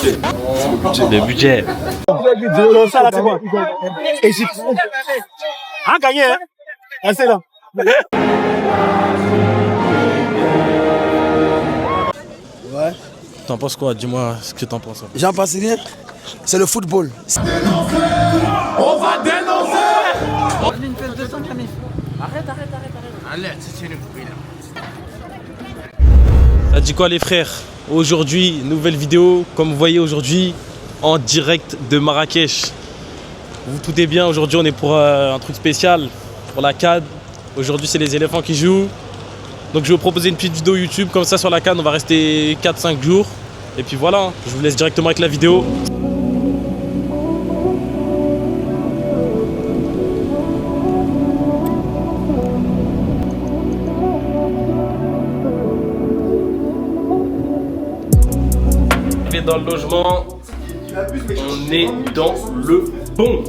Le budget. Ça là, c'est quoi? Égypte. Ah, gagné, hein? Restez là. Ouais. T'en penses quoi? Dis-moi ce que t'en penses. J'en pense rien. C'est le football. On va dénoncer. Une pièce de 5 Camille. Arrête. Allez, c'est une poubelle. Ça dit quoi les frères? Aujourd'hui, nouvelle vidéo, comme vous voyez aujourd'hui, en direct de Marrakech. Vous tout est bien, aujourd'hui on est pour un truc spécial, pour la CAN. Aujourd'hui c'est les éléphants qui jouent. Donc je vais vous proposer une petite vidéo YouTube, comme ça sur la CAN on va rester 4-5 jours. Et puis voilà, je vous laisse directement avec la vidéo. Dans le logement, on est dans le bon.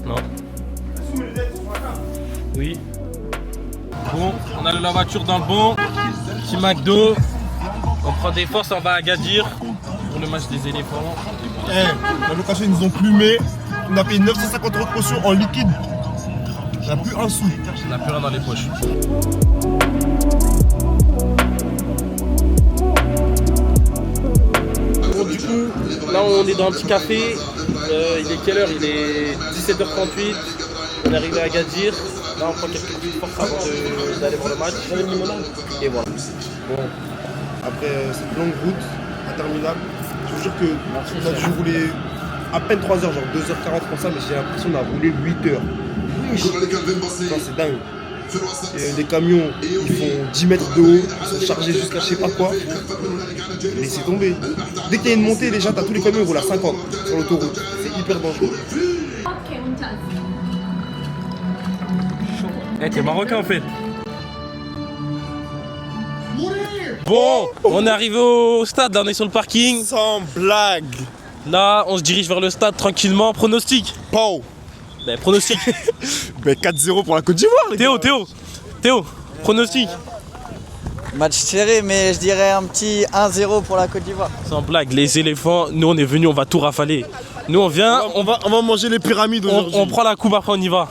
Non. Oui. Bon, on a la voiture dans le bon. Petit McDo. On prend des forces, on va à Agadir pour le match des éléphants. La location, ils nous ont plumé. On a payé 950 € de caution en liquide. On n'a plus un sou. On n'a plus rien dans les poches. Bon, du coup, là on est dans un petit café. Il est quelle heure? Il est 17h38. On est arrivé à Agadir. Là on prend quelques petites forces avant d'aller voir le match. Et voilà. Bon, après cette longue route interminable, je vous jure que on a dû rouler à peine 3 heures, genre 2h40 comme ça, mais j'ai l'impression qu'on a roulé 8 heures. C'est dingue. Et les camions, ils font 10 mètres de haut, ils sont chargés jusqu'à je sais pas quoi. Laissez tomber. Dès qu'il y a une montée, déjà, t'as tous les camions qui roulent à 50 sur l'autoroute. C'est hyper dangereux. Eh, t'es marocain en fait. Bon, on est arrivé au stade, là on est sur le parking. Sans blague. Là, on se dirige vers le stade tranquillement. Pronostic. Pau. Ben, pronostic. Ben 4-0 pour la Côte d'Ivoire, les gars. Théo, pronostic. Match serré, mais je dirais un petit 1-0 pour la Côte d'Ivoire. Sans blague, les éléphants, nous on est venus, on va tout rafaler. Nous on vient, On va manger les pyramides aujourd'hui. on prend la coupe, après on y va.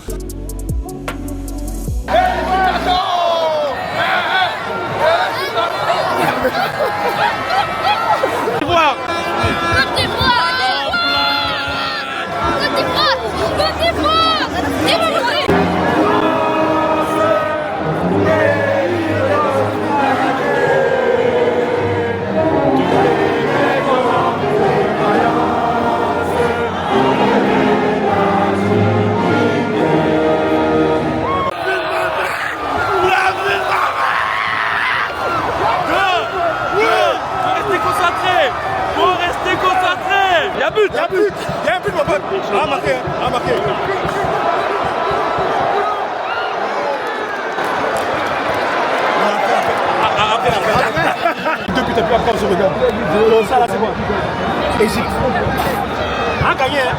Y'a un but, mon pote. Ah, marqué. Depuis t'as plus encore, je regarde. Ça là, c'est quoi? Égypte. Ah, gagné, hein?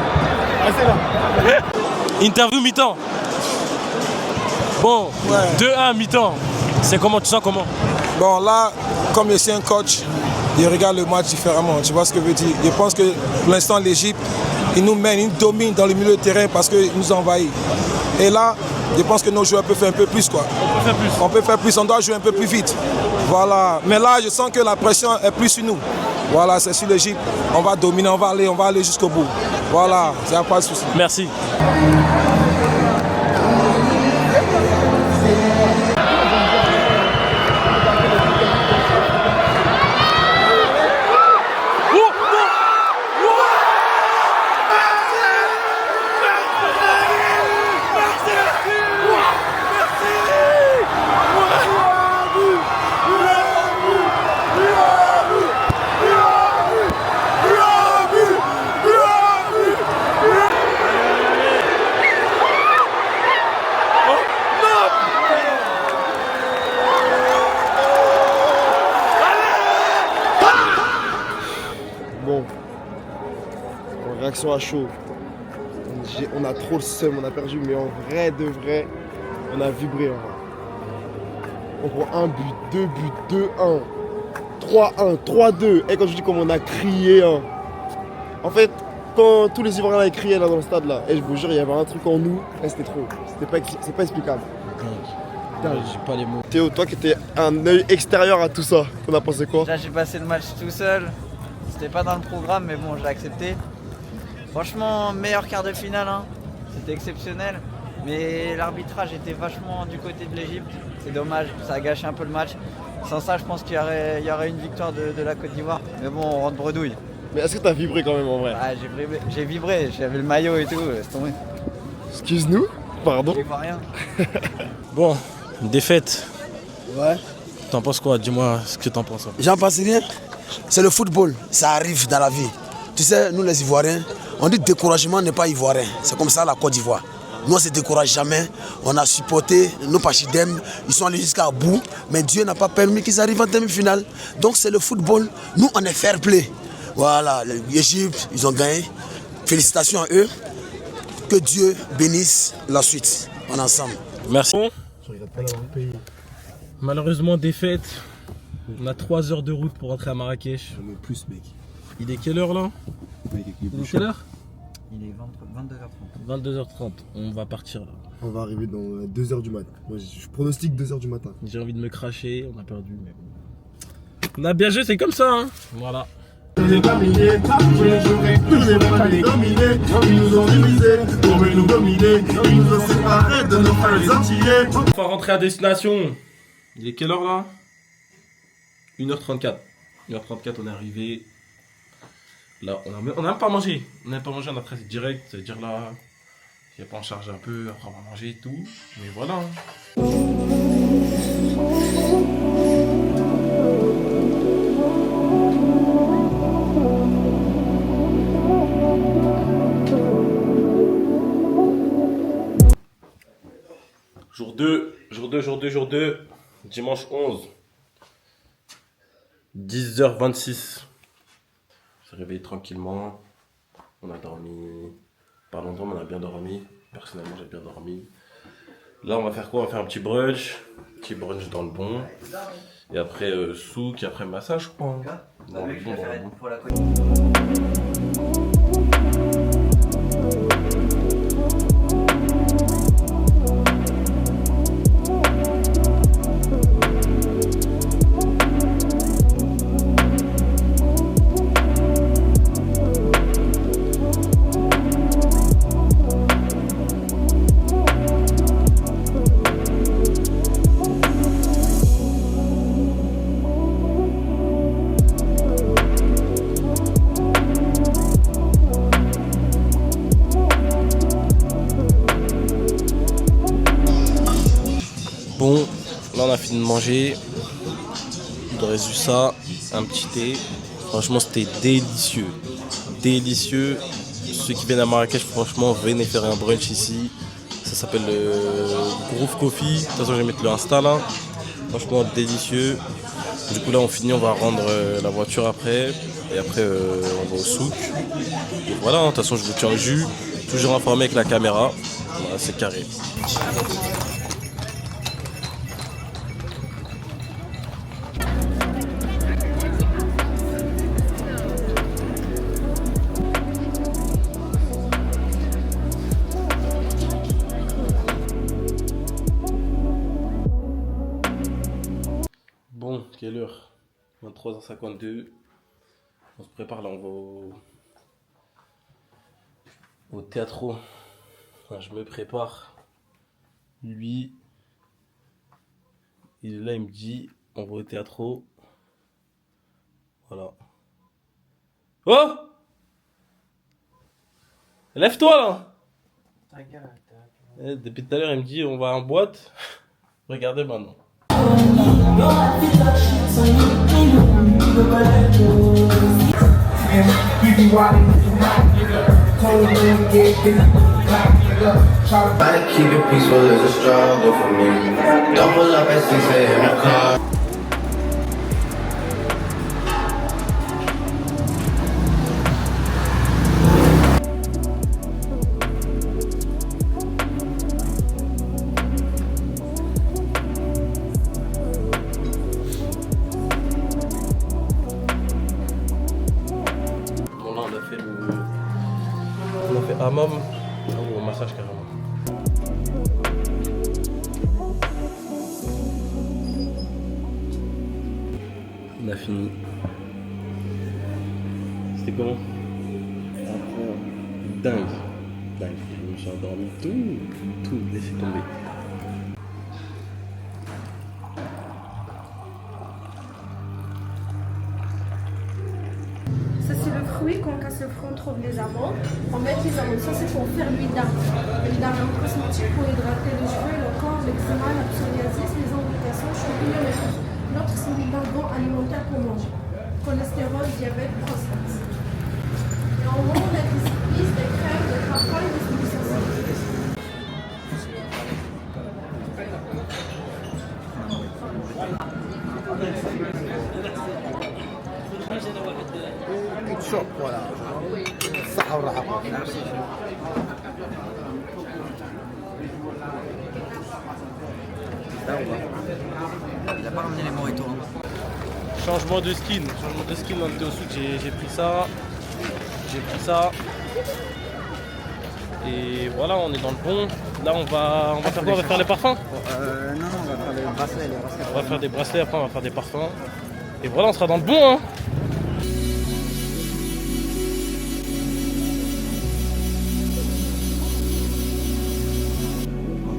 Restez là. Interview mi-temps. Bon, Ouais. 2-1 mi-temps. C'est comment, tu sens comment? Bon, là, comme je suis un coach, je regarde le match différemment. Tu vois ce que je veux dire? Je pense que pour l'instant, l'Égypte, ils nous mènent, ils nous dominent dans le milieu de terrain parce qu'ils nous envahissent. Et là, je pense que nos joueurs peuvent faire un peu plus, quoi. On peut faire plus, on doit jouer un peu plus vite. Voilà. Mais là, je sens que la pression est plus sur nous. Voilà, c'est sur l'Égypte. On va dominer, on va aller jusqu'au bout. Voilà, il n'y a pas de souci. Merci. réaction à chaud. On a trop le seum, on a perdu, mais en vrai de vrai, on a vibré. On prend un but, deux buts, 2-1, 3-1, 3-2. Et quand je dis comme on a crié, hein. En fait, quand tous les Ivoiriens avaient crié là dans le stade là, et je vous jure, il y avait un truc en nous, et c'était trop. C'est pas explicable. J'ai pas les mots. Théo, toi qui étais un œil extérieur à tout ça, t'en as pensé quoi? Là j'ai passé le match tout seul. C'était pas dans le programme mais bon j'ai accepté. Franchement meilleur quart de finale hein. C'était exceptionnel. Mais l'arbitrage était vachement du côté de l'Égypte. C'est dommage, ça a gâché un peu le match. Sans ça je pense qu'il y aurait une victoire de la Côte d'Ivoire. Mais bon on rentre bredouille. Mais est-ce que t'as vibré quand même en vrai? Ah, j'ai vibré, j'avais le maillot et tout, laisse tomber. Excuse-nous, pardon. Je vois rien. Bon, une défaite. Ouais. T'en penses quoi? Dis-moi ce que t'en penses. J'en pense rien. C'est le football. Ça arrive dans la vie. Tu sais, nous les Ivoiriens, on dit découragement n'est pas ivoirien. C'est comme ça la Côte d'Ivoire. Nous on ne se décourage jamais. On a supporté nos Pachidem. Ils sont allés jusqu'à bout. Mais Dieu n'a pas permis qu'ils arrivent en demi-finale. Donc c'est le football. Nous on est fair play. Voilà, l'Égypte, ils ont gagné. Félicitations à eux. Que Dieu bénisse la suite. On est ensemble. Merci. Malheureusement, défaite. On a 3 heures de route pour rentrer à Marrakech. J'en ai plus, mec. Il est quelle heure là? Mec, Il est quelle heure? Il est 22h30. 22h30. On va partir là. On va arriver dans 2h du matin. Moi, je pronostique 2h du matin. J'ai envie de me cracher. On a perdu. Mais bon. On a bien joué, c'est comme ça. Hein. Voilà. Je les dominés, je les pas les dominer. Ils nous ont divisés, pour nous dominer. Ils nous ont séparés de nos frères les Antillais. On va rentrer à destination. Il est quelle heure là? 1h34. 1h34, on est arrivé. Là, on n'a même pas mangé. On n'a pas mangé, on a presque direct. C'est-à-dire là, j'ai pas en charge un peu. Après, on va manger et tout. Mais voilà. Jour 2, dimanche 11, 10h26. On s'est réveillé tranquillement, on a dormi, pas longtemps mais on a bien dormi, personnellement j'ai bien dormi. Là on va faire quoi? On va faire un petit brunch dans le bon, et après souk, et après massage je crois. Dans le bon, Pour la Côte. Bon, là on a fini de manger. Il reste juste ça, un petit thé. Franchement c'était délicieux. Délicieux. Ceux qui viennent à Marrakech, franchement, venez faire un brunch ici. Ça s'appelle le Groove Coffee. De toute façon je vais mettre le Insta là. Franchement délicieux. Du coup là on finit, on va rendre la voiture après. Et après on va au souk. Et voilà, de toute façon je vous tiens au jus. Toujours informé avec la caméra. Voilà, c'est carré. Bon, quelle heure? 23h52. On se prépare là, on va au théâtre. Enfin, je me prépare. Lui, il est là, il me dit on va au théâtre. Voilà. Oh! Lève-toi là! Depuis tout à l'heure, il me dit on va en boîte. Regardez maintenant. Try to keep it peaceful is a struggle for me. Double up at 6 a.m. in the car. fini. C'était comment? Dingue. Dingue. Je me suis endormi. Tout laissé tomber. Ça c'est le fruit, quand on casse le fruit on trouve les amandes. On met les amandes, ça c'est pour faire l'huile d'arbre. L'huile d'arbre est un cosmétique pour hydrater les cheveux, le corps, l'eczéma, la psoriasis, les irritations, champignons et tout. L'autre c'est l'huile d'arbre alimentaire pour manger. Cholestérol, diabète, prostate. Et en haut on a des épices, des crèmes, des parfums et des huiles essentielles. Il a pas ramené les mojitos. Changement de skin, on était au souk, j'ai pris ça. Et voilà, on est dans le bon. Là on va faire quoi? On va faire les parfums? Non, on va faire les bracelets. On va faire des bracelets, après on va faire des parfums. Et voilà, on sera dans le bon, hein.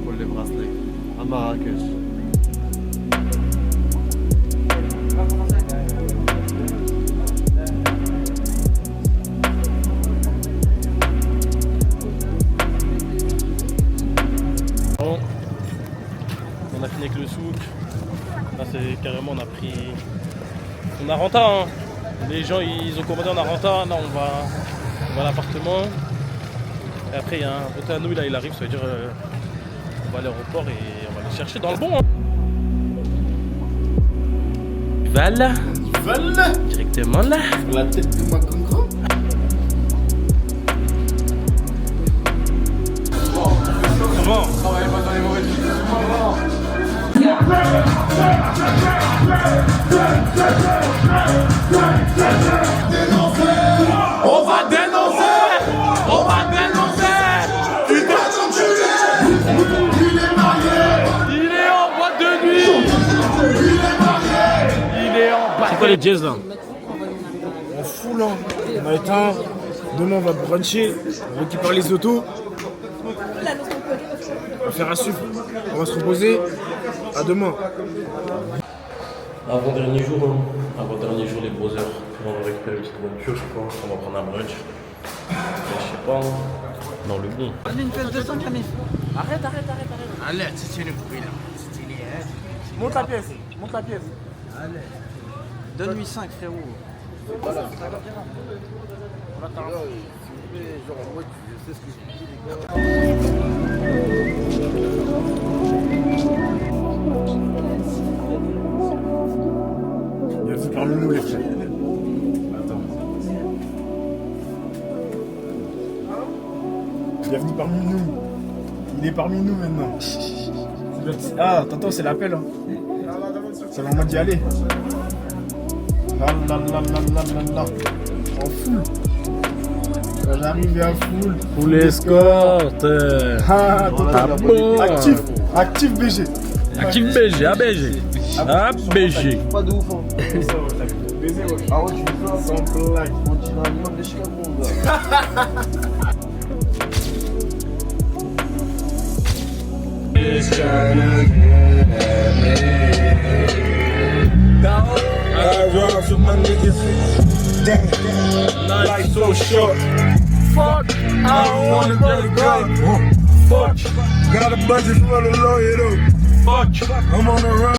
Pour les bracelets à Marrakech. Bon, on a fini avec le souk. Là c'est carrément, on a renta, hein. Les gens ils ont commandé en renta. Là on va à l'appartement. Et après il y a un pote à nous, là il arrive, ça veut dire on va à l'aéroport et on va le chercher dans le bon, hein. Voilà. Directement là. La tête de ma concro. Comment? Travaillez pas dans les mauvais trucs. On va dénoncer. Il est en boîte de nuit. C'est quoi les jazz là? On fout là, on a éteint. Demain on va bruncher, on récupère les autos. On va faire un sup, on va se reposer. À demain. Avant-dernier jour, les brothers. On va récupérer une petite voiture, je pense. On va prendre un brunch. Je sais pas, dans le bon. Une pièce de 5 Camille. Arrête. Allez, c'est une bouille là. Monte la pièce. Allez. Donne-lui 5 frérot. Voilà. Bienvenue parmi nous les frères. Attends. Bienvenue parmi nous. Il est parmi nous maintenant. Ah, t'entends, c'est l'appel. Hein. C'est le moment d'y aller. Là. En full. Quand j'arrive à full. Pour l'escorte. Ah, total. bon. Actif BG. Active BG, ABG. ABG. Pas de ouf, hein. BG, ouais. Ah ouais, tu fais ça Sans blague. On tire un minimum de Chicago, gars. Life so short. Fuck, I don't wanna get a gun. Fuck, got a budget for the lawyer though. Fuck, I'm on the run.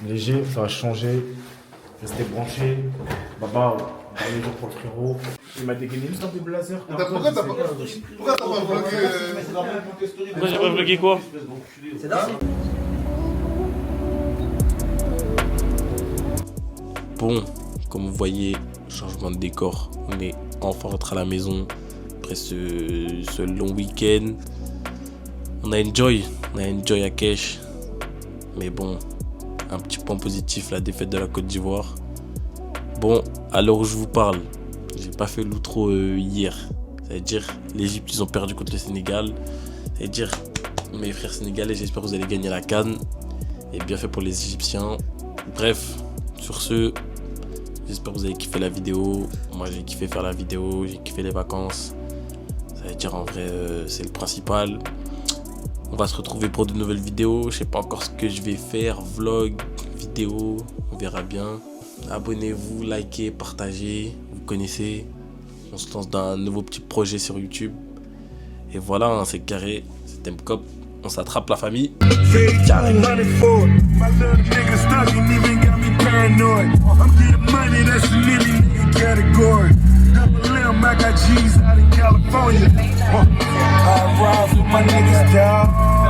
Léger, ça va changer. Restez branchés. Baba, dernier jour pour le frérot. Il m'a dégainé juste un peu blazer. Pourquoi t'as pas vlogué Pourquoi j'ai pas vlogué quoi? C'est dingue. Bon, comme vous voyez, changement de décor. On est enfin rentré à la maison après ce long week-end. On a enjoy à Kesh. Mais bon, un petit point positif, la défaite de la Côte d'Ivoire. Bon, à l'heure où je vous parle, j'ai pas fait l'outro hier. Ça veut dire, l'Égypte, ils ont perdu contre le Sénégal. Ça veut dire, mes frères sénégalais, j'espère que vous allez gagner la CAN. Et bien fait pour les Égyptiens. Bref, sur ce, j'espère que vous avez kiffé la vidéo. Moi j'ai kiffé faire la vidéo, j'ai kiffé les vacances. Ça veut dire en vrai, c'est le principal. On va se retrouver pour de nouvelles vidéos. Je sais pas encore ce que je vais faire, vlog, vidéo, on verra bien. Abonnez-vous, likez, partagez, vous connaissez. On se lance dans un nouveau petit projet sur YouTube. Et voilà, hein, c'est carré, c'est M-Cop. On s'attrape la famille. I ride with my niggas, dawg.